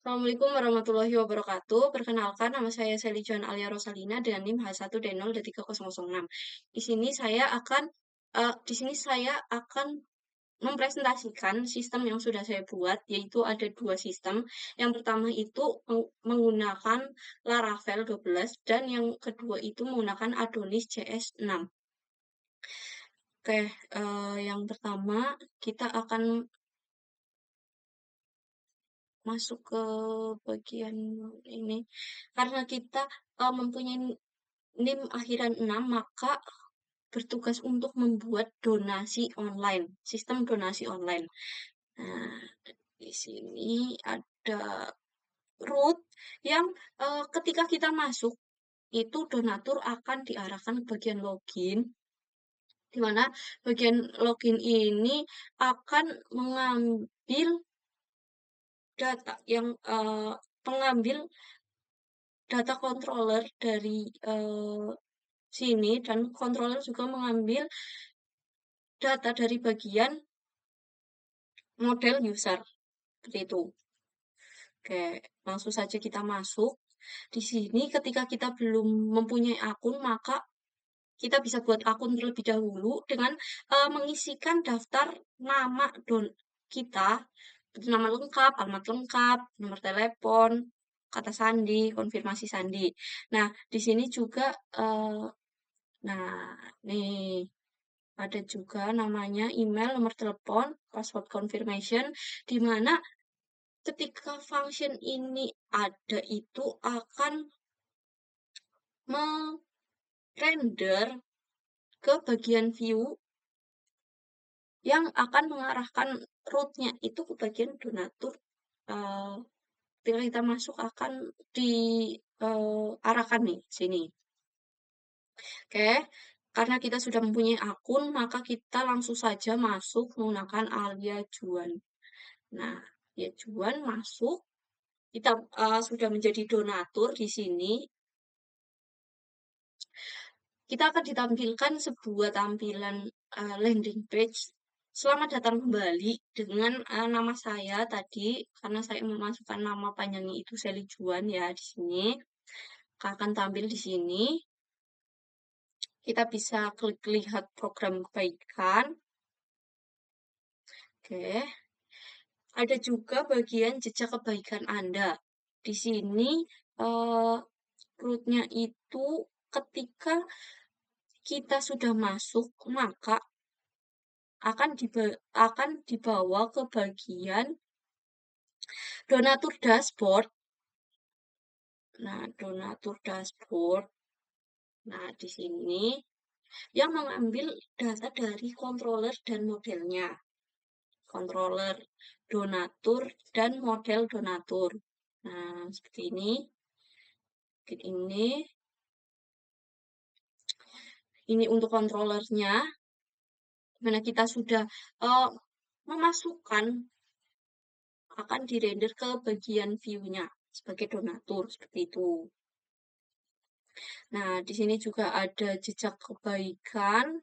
Assalamualaikum warahmatullahi wabarakatuh. Perkenalkan, nama saya Sally Joan Alia Rosalina dengan NIM H1D03006. Di sini saya akan mempresentasikan sistem yang sudah saya buat, yaitu ada dua sistem. Yang pertama itu menggunakan Laravel 12 dan yang kedua itu menggunakan Adonis CS6. Oke, yang pertama kita akan masuk ke bagian ini. Karena kita mempunyai NIM akhiran 6, maka bertugas untuk membuat donasi online, sistem donasi online. Nah, di sini ada root yang ketika kita masuk, itu donatur akan diarahkan ke bagian login, di mana bagian login ini akan mengambil data yang mengambil data controller dari sini dan controller juga mengambil data dari bagian model user seperti itu. Oke, langsung saja kita masuk. Di sini ketika kita belum mempunyai akun, maka kita bisa buat akun terlebih dahulu dengan mengisikan daftar nama kita, nama lengkap, alamat lengkap, nomor telepon, kata sandi, konfirmasi sandi. Nah, di sini juga nah, nih ada juga namanya email, nomor telepon, password confirmation, di mana ketika function ini ada itu akan merender ke bagian view yang akan mengarahkan root-nya itu ke bagian donatur. Ketika kita masuk akan diarahkan nih sini. Oke, karena kita sudah mempunyai akun, maka kita langsung saja masuk menggunakan Alia Juan. Nah, Alia Juan masuk, kita sudah menjadi donatur di sini. Kita akan ditampilkan sebuah tampilan landing page. Selamat datang kembali dengan nama saya tadi, karena saya memasukkan nama panjangnya itu Sally Juan ya di sini. Akan tampil di sini. Kita bisa klik lihat program kebaikan. Oke. Ada juga bagian jejak kebaikan Anda. Di sini root-nya itu ketika kita sudah masuk, maka akan dibawa ke bagian donatur dashboard. Nah, donatur dashboard. Nah, di sini yang mengambil data dari controller dan modelnya. Controller donatur dan model donatur. Nah, seperti ini. Klik ini. Ini untuk controllernya. Mana kita sudah memasukkan akan dirender ke bagian view-nya sebagai donatur seperti itu. Nah, di sini juga ada jejak kebaikan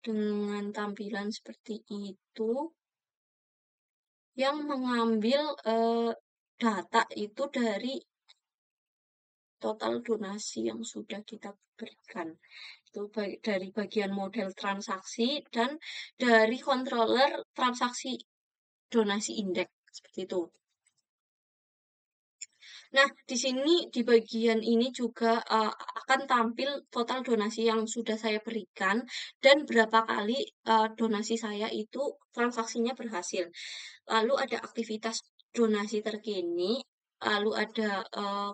dengan tampilan seperti itu yang mengambil data itu dari total donasi yang sudah kita berikan. Itu dari bagian model transaksi dan dari controller transaksi donasi indeks seperti itu. Nah, di sini di bagian ini juga akan tampil total donasi yang sudah saya berikan dan berapa kali donasi saya itu transaksinya berhasil. Lalu ada aktivitas donasi terkini, lalu ada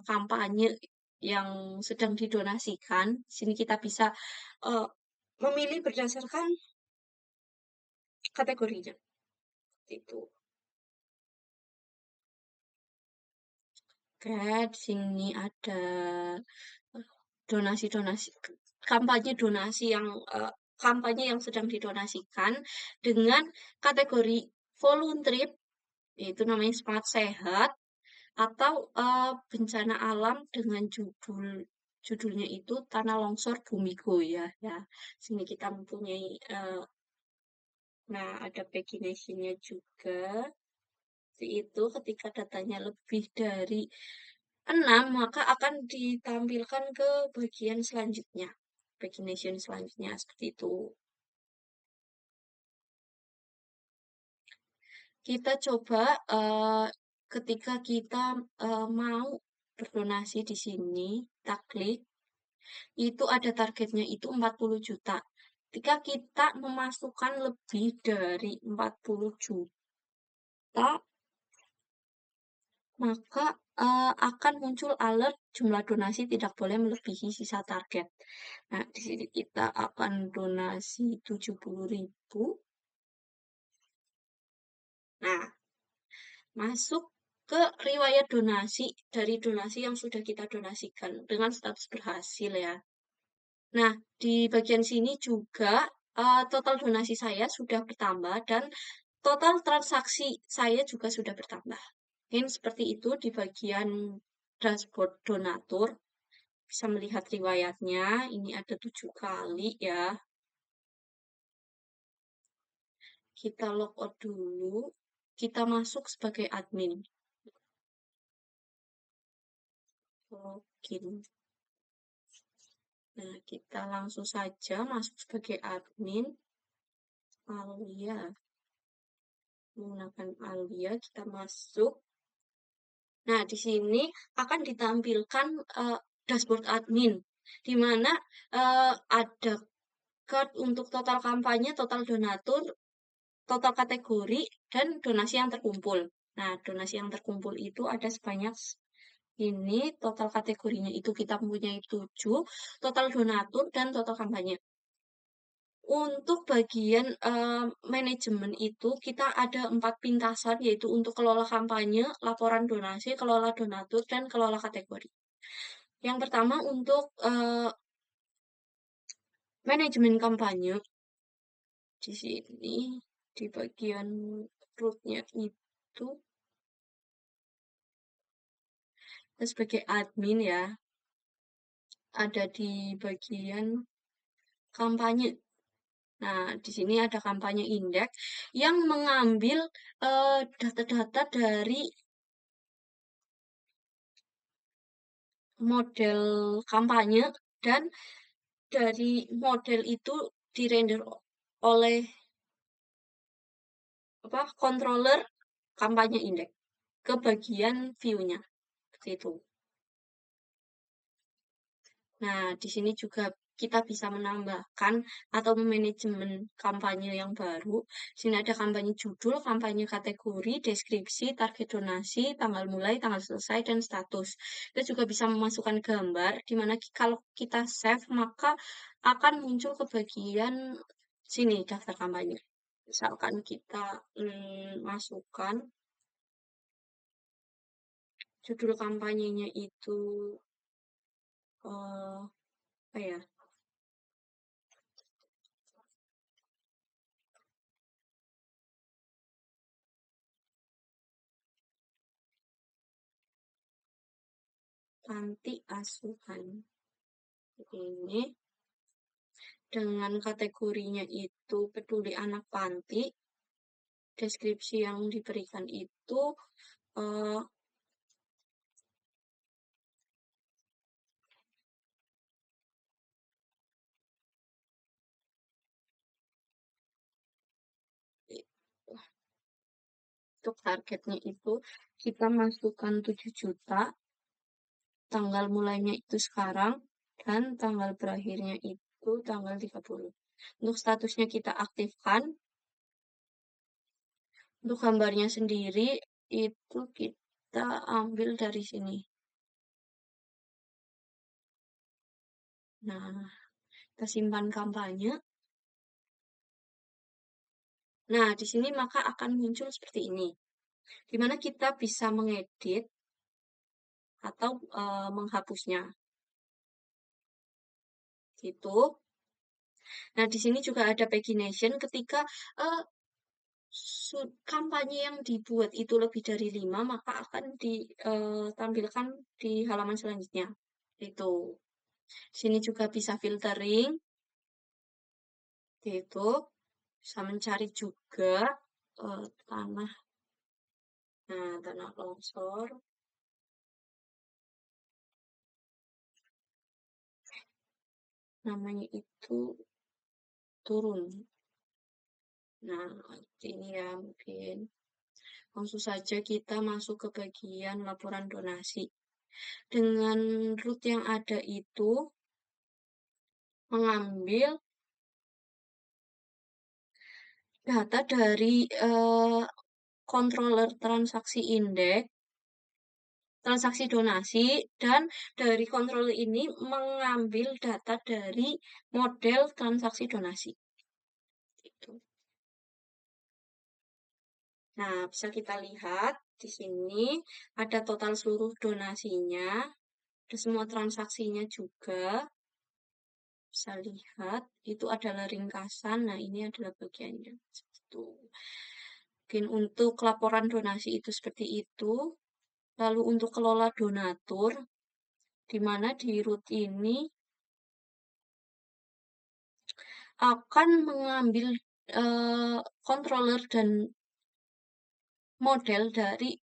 kampanye yang sedang didonasikan. Sini kita bisa uh, memilih berdasarkan kategorinya. Itu. Oke, di sini ada donasi-donasi, kampanye donasi kampanye yang sedang didonasikan dengan kategori volunteer, itu namanya Semangat Sehat, atau bencana alam dengan judulnya itu Tanah Longsor Bumi Goyah ya. Sini kita mempunyai nah ada paginasinya juga. Seperti itu, ketika datanya lebih dari 6, maka akan ditampilkan ke bagian selanjutnya, pagination selanjutnya, seperti itu. Kita coba, ketika kita, mau berdonasi di sini, kita klik, itu ada targetnya itu 40 juta. Ketika kita memasukkan lebih dari 40 juta, maka, akan muncul alert jumlah donasi tidak boleh melebihi sisa target. Nah, di sini kita akan donasi 70.000. Nah, masuk ke riwayat donasi dari donasi yang sudah kita donasikan dengan status berhasil ya. Nah, di bagian sini juga total donasi saya sudah bertambah dan total transaksi saya juga sudah bertambah. Mungkin seperti itu di bagian dashboard donatur. Bisa melihat riwayatnya, ini ada 7 kali ya. Kita logout dulu, kita masuk sebagai admin. Login. Nah, kita langsung saja masuk sebagai admin. Alia. Menggunakan Alia, kita masuk. Nah, di sini akan ditampilkan dashboard admin, di mana ada card untuk total kampanye, total donatur, total kategori, dan donasi yang terkumpul. Nah, donasi yang terkumpul itu ada sebanyak ini, total kategorinya itu kita mempunyai 7, total donatur, dan total kampanye. Untuk bagian manajemen itu kita ada 4 pintasan, yaitu untuk kelola kampanye, laporan donasi, kelola donatur, dan kelola kategori. Yang pertama untuk manajemen kampanye, di sini di bagian rootnya itu sebagai admin ya, ada di bagian kampanye. Nah, di sini ada kampanye indeks yang mengambil data-data dari model kampanye dan dari model itu dirender oleh controller kampanye indeks ke bagian view-nya seperti itu. Nah, di sini juga kita bisa menambahkan atau manajemen kampanye yang baru. Di sini ada kampanye judul, kampanye kategori, deskripsi, target donasi, tanggal mulai, tanggal selesai, dan status. Kita juga bisa memasukkan gambar, di mana kalau kita save, maka akan muncul ke bagian sini, daftar kampanye. Misalkan kita masukkan judul kampanyenya itu, apa ya, panti asuhan. Ini dengan kategorinya itu peduli anak panti, deskripsi yang diberikan itu uh, untuk targetnya itu kita masukkan 7 juta, tanggal mulainya itu sekarang, dan tanggal berakhirnya itu tanggal 30. Untuk statusnya kita aktifkan. Untuk gambarnya sendiri itu kita ambil dari sini. Nah, kita simpan kampanye. Nah, di sini maka akan muncul seperti ini, di mana kita bisa mengedit atau menghapusnya. Gitu. Nah, di sini juga ada pagination ketika kampanye yang dibuat itu lebih dari 5, maka akan ditampilkan di halaman selanjutnya. Itu. Sini juga bisa filtering. Itu. Bisa mencari juga tanah. tanah longsor. Namanya itu turun. Nah, ini ya mungkin. Langsung saja kita masuk ke bagian laporan donasi. Dengan root yang ada itu mengambil data dari controller transaksi indeks, transaksi donasi, dan dari controller ini mengambil data dari model transaksi donasi. Gitu. Nah, bisa kita lihat di sini ada total seluruh donasinya, ada semua transaksinya juga. Bisa lihat, itu adalah ringkasan. Nah, ini adalah bagiannya. Itu. Mungkin untuk laporan donasi itu seperti itu. Lalu untuk kelola donatur, di mana di root ini akan mengambil controller dan model dari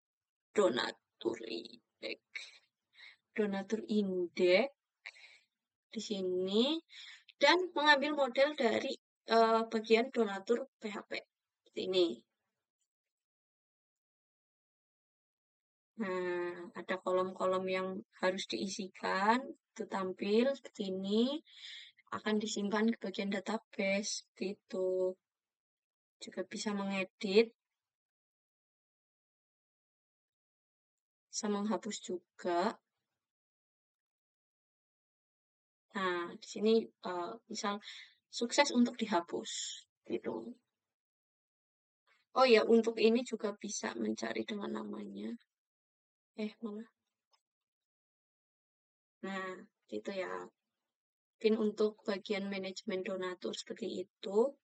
donatur indeks. Donatur indeks di sini dan mengambil model dari bagian donatur PHP. Seperti ini. Nah, ada kolom-kolom yang harus diisikan, itu tampil seperti ini, akan disimpan ke bagian database, seperti itu. Juga bisa mengedit, bisa menghapus juga. Nah, di sini misal sukses untuk dihapus, gitu. Oh ya, untuk ini juga bisa mencari dengan namanya. Mana? Nah, gitu ya. Mungkin untuk bagian manajemen donatur seperti itu.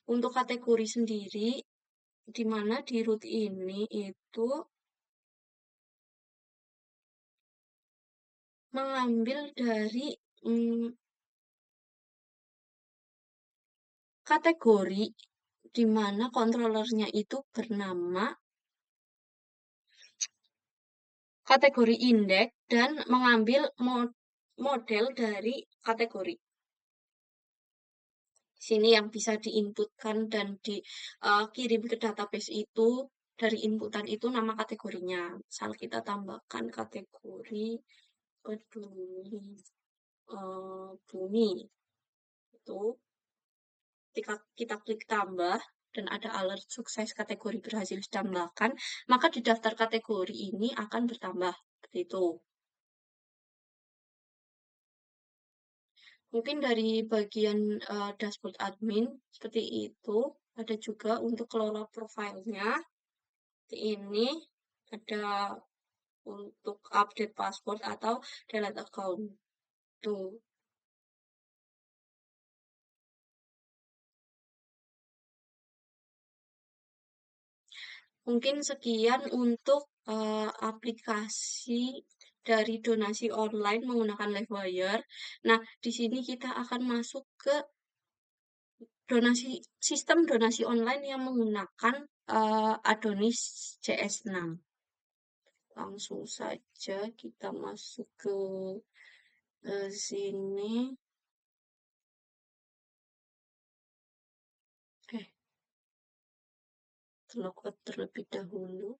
Untuk kategori sendiri, di mana di root ini itu mengambil dari kategori di mana kontrolernya itu bernama kategori indeks dan mengambil model dari kategori. Sini yang bisa diinputkan dan dikirim ke database itu dari inputan itu nama kategorinya. Misal kita tambahkan kategori peduli bumi itu, ketika kita klik tambah dan ada alert sukses kategori berhasil ditambahkan, maka di daftar kategori ini akan bertambah seperti itu. Mungkin dari bagian dashboard admin seperti itu. Ada juga untuk kelola profilnya. Ini ada untuk update password atau delete account. Tuh. Mungkin sekian untuk aplikasi dari donasi online menggunakan Livewire. Nah, di sini kita akan masuk ke sistem donasi online yang menggunakan Adonis CS6. Langsung saja kita masuk ke sini. Logout terlebih dahulu.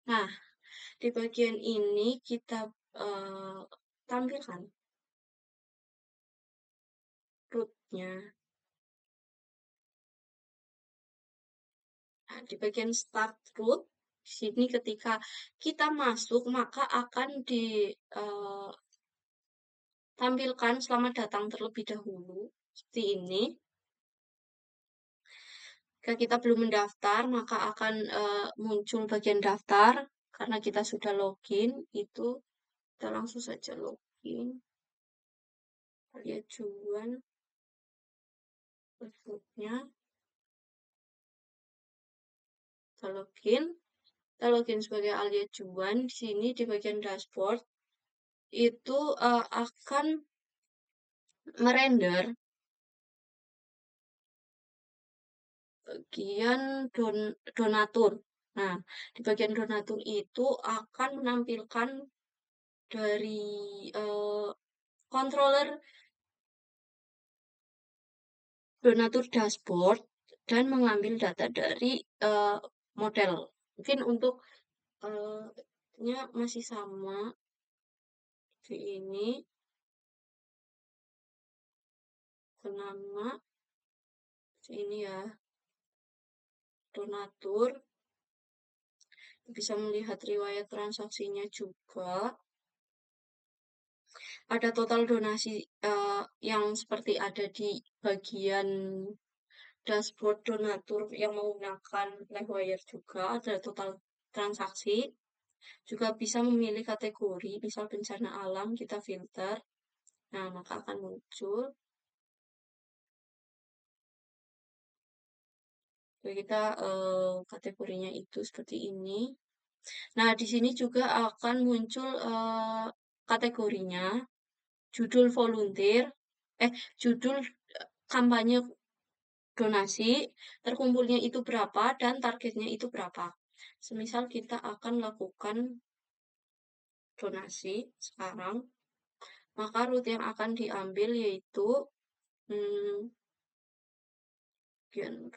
Nah, di bagian ini kita tampilkan rootnya. Nah, di bagian start root, di sini ketika kita masuk, maka akan ditampilkan selamat datang terlebih dahulu. Seperti ini. Jika kita belum mendaftar, maka akan muncul bagian daftar. Karena kita sudah login, itu kita langsung saja login. Lihat Juan. Passwordnya. Kita login sebagai Alia Juan. Di sini di bagian dashboard itu akan merender bagian donatur. Nah, di bagian donatur itu akan menampilkan dari, eee, controller donatur dashboard dan mengambil data dari, model. Mungkin untuk, nya masih sama di ini, nama, di ini ya, donatur, bisa melihat riwayat transaksinya juga. Ada total donasi, yang seperti ada di bagian dashboard donatur yang menggunakan Livewire juga, ada total transaksi. Juga bisa memilih kategori, misal bencana alam, kita filter. Nah, maka akan muncul. Jadi kita kategorinya itu seperti ini. Nah, di sini juga akan muncul kategorinya, judul volunteer, judul kampanye donasi, terkumpulnya itu berapa, dan targetnya itu berapa. Semisal kita akan lakukan donasi sekarang, maka route yang akan diambil yaitu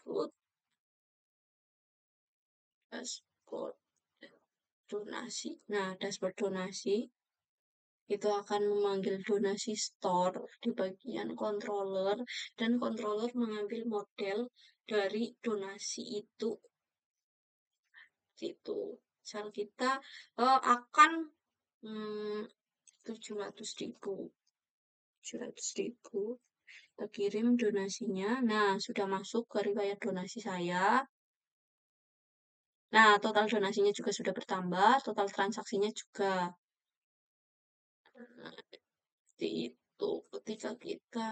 route dashboard donasi. Nah, dashboard donasi itu akan memanggil donasi store di bagian controller, dan controller mengambil model dari donasi itu. Gitu. Misal kita akan 700.000, 700.000 kita kirim donasinya. Nah, sudah masuk ke riwayat donasi saya. Nah, total donasinya juga sudah bertambah, total transaksinya juga. Nah, seperti itu ketika kita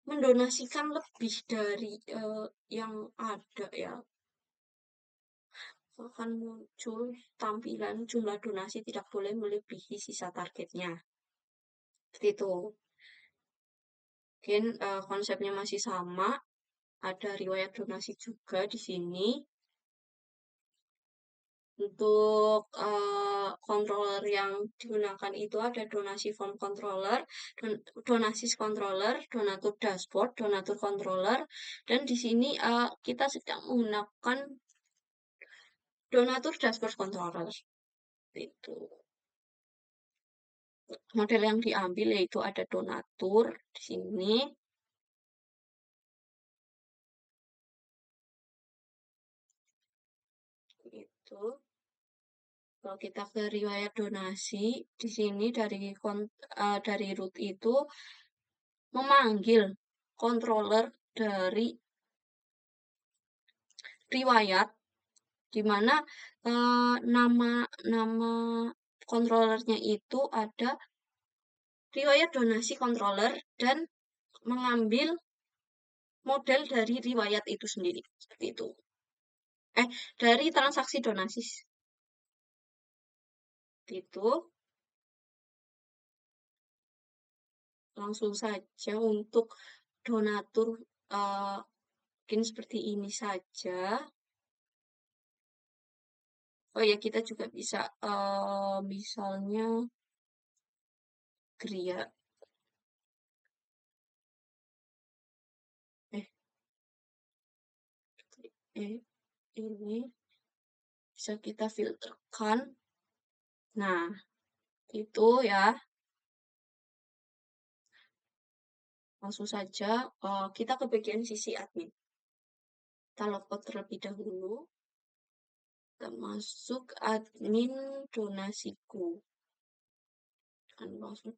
mendonasikan lebih dari yang ada ya, akan muncul tampilan jumlah donasi tidak boleh melebihi sisa targetnya. Seperti itu. Mungkin konsepnya masih sama, ada riwayat donasi juga di sini. Untuk controller yang digunakan itu ada donasi form controller, donasis controller, donatur dashboard, donatur controller, dan di sini kita sedang menggunakan donatur dashboard controller. Itu model yang diambil yaitu ada donatur di sini. Itu. Kalau kita ke riwayat donasi, di sini dari root itu memanggil controller dari riwayat, di mana nama nama controllernya itu ada riwayat donasi controller dan mengambil model dari riwayat itu sendiri, seperti itu. Dari transaksi donasi itu. Langsung saja untuk donatur mungkin seperti ini saja. Oh ya, kita juga bisa misalnya Gria. Ini bisa kita filterkan. Nah, itu ya. Langsung saja kita ke bagian sisi admin. Kita logout terlebih dahulu. Kita masuk admin donasiku. Dan langsung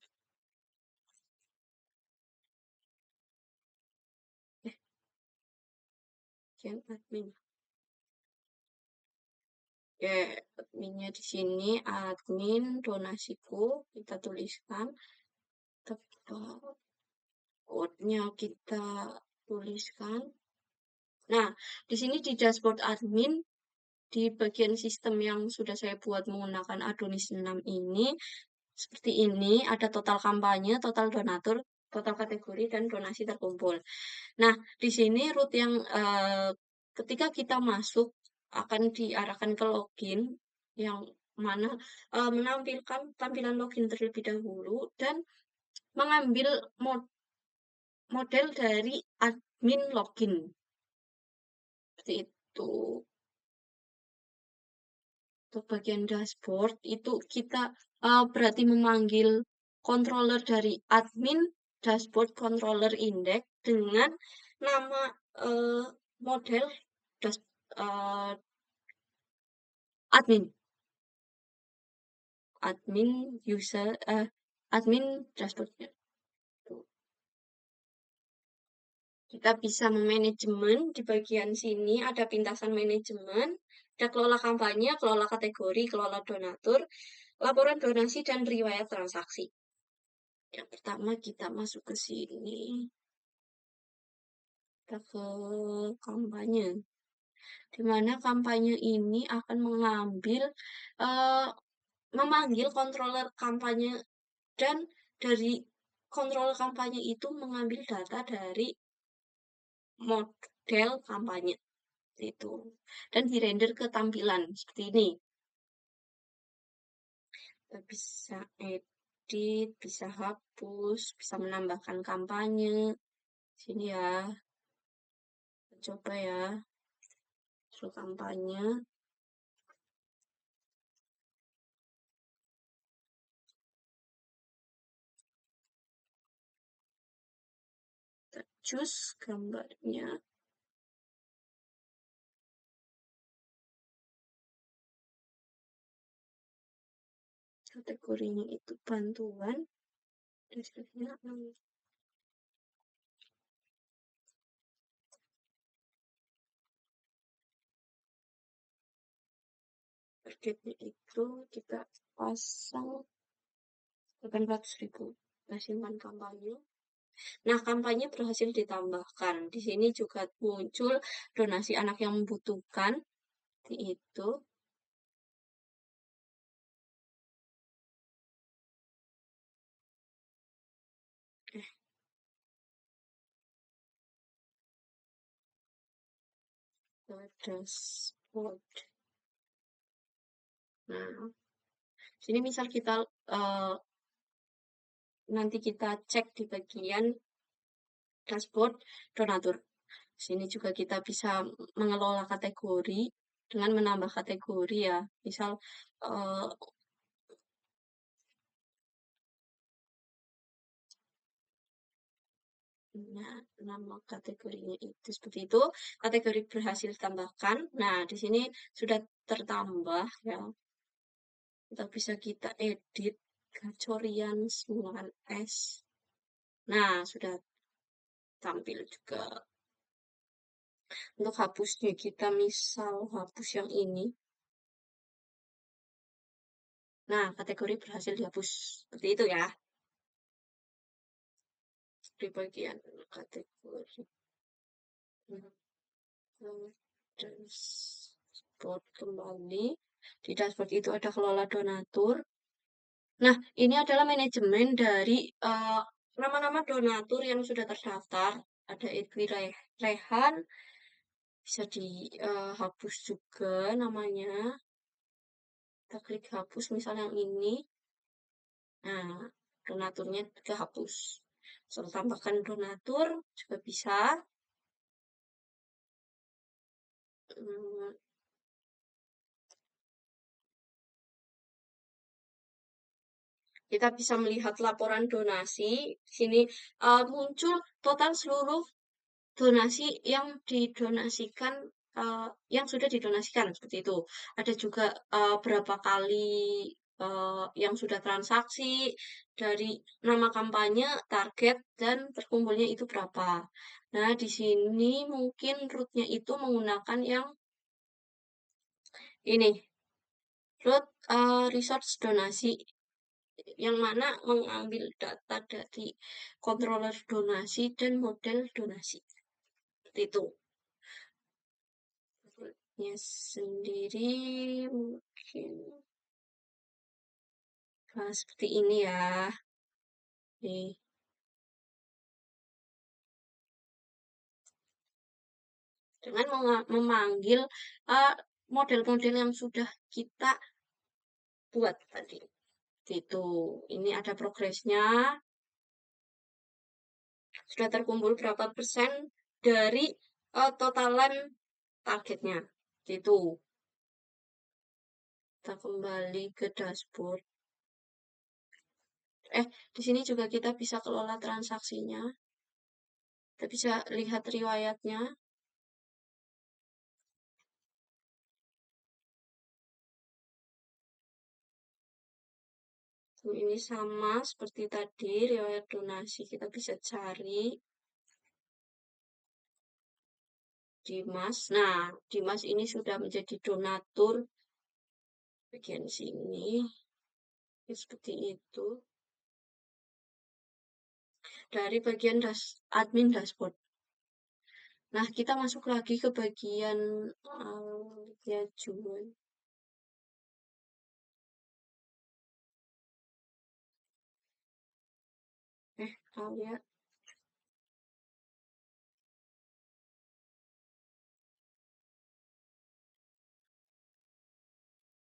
admin. Adminnya di sini admin donasiku, kita tuliskan, tepat code-nya kita tuliskan. Nah, di sini di dashboard admin, di bagian sistem yang sudah saya buat menggunakan Adonis 6 ini, seperti ini, ada total kampanye, total donatur, total kategori dan donasi terkumpul. Nah, di sini root yang ketika kita masuk akan diarahkan ke login yang mana menampilkan tampilan login terlebih dahulu dan mengambil model dari admin login. Seperti itu. Untuk bagian dashboard itu kita berarti memanggil controller dari admin dashboard controller index dengan nama model dash, eh, admin admin user admin dashboardnya. Kita bisa memanajemen di bagian sini ada pintasan manajemen, ada kelola kampanye, kelola kategori, kelola donatur, laporan donasi, dan riwayat transaksi. Yang pertama kita masuk ke sini, kita ke kampanye. Di mana kampanye ini akan uh, memanggil controller kampanye dan dari controller kampanye itu mengambil data dari model kampanye itu dan dirender ke tampilan seperti ini. Kita bisa edit, bisa hapus, bisa menambahkan kampanye. Sini ya, coba ya, suruh kampanye. Kita choose gambarnya. Kategorinya itu bantuan. Deskripsinya targetnya itu kita pasang 800.000. Kita simpan kampanye. Nah, kampanye berhasil ditambahkan. Di sini juga muncul donasi anak yang membutuhkan. Itu. Dashboard. Nah, sini misal kita nanti kita cek di bagian dashboard donatur. Sini juga kita bisa mengelola kategori dengan menambah kategori ya. Misal nah, nama kategorinya itu seperti itu. Kategori berhasil ditambahkan. Nah, di sini sudah tertambah ya. Kita bisa kita edit gacorian 9S. Nah, sudah tampil juga. Untuk hapusnya kita misal hapus yang ini. Nah, kategori berhasil dihapus. Seperti itu ya. Di bagian kategori. Dashboard kembali. Di dashboard itu ada kelola donatur. Nah, ini adalah manajemen dari nama-nama donatur yang sudah terdaftar. Ada Edwi Rehan, bisa dihapus juga namanya. Kita klik hapus misalnya yang ini. Nah, donaturnya juga hapus. So, tambahkan donatur juga bisa. Hmm, kita bisa melihat laporan donasi. Di sini muncul total seluruh donasi yang didonasikan, yang sudah didonasikan seperti itu. Ada juga berapa kali yang sudah transaksi dari nama kampanye, target, dan terkumpulnya itu berapa. Nah, di sini mungkin rootnya itu menggunakan yang ini, root resource donasi, yang mana mengambil data dari controller donasi dan model donasi. Seperti itu. Ya sendiri mungkin seperti ini ya. Nih. dengan memanggil, eee, model-model yang sudah kita buat tadi, gitu. Ini ada progresnya, sudah terkumpul berapa persen dari, totalan targetnya, gitu. Kita kembali ke dashboard. Di sini juga kita bisa kelola transaksinya. Kita bisa lihat riwayatnya. Ini sama seperti tadi, riwayat donasi kita bisa cari Dimas. Nah, Dimas ini sudah menjadi donatur bagian sini. Seperti itu. Dari bagian admin dashboard. Nah, kita masuk lagi ke bagian ya jual. Kita lihat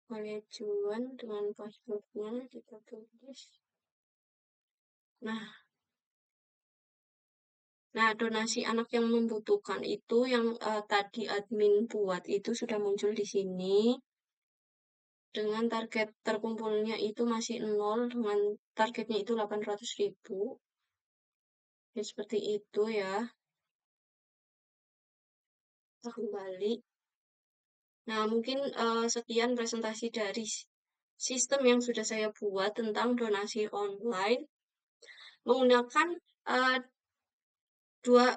manajemen dengan passwordnya kita tulis. Nah, donasi anak yang membutuhkan itu yang tadi admin buat itu sudah muncul di sini. Dengan target terkumpulnya itu masih 0, dengan targetnya itu 800.000. Ya, seperti itu ya. Kita kembali. Nah, mungkin sekian presentasi dari sistem yang sudah saya buat tentang donasi online menggunakan dua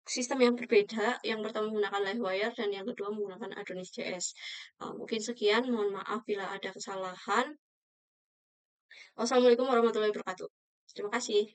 sistem yang berbeda. Yang pertama menggunakan Livewire dan yang kedua menggunakan Adonis JS. Mungkin sekian, mohon maaf bila ada kesalahan. Wassalamualaikum warahmatullahi wabarakatuh. Terima kasih.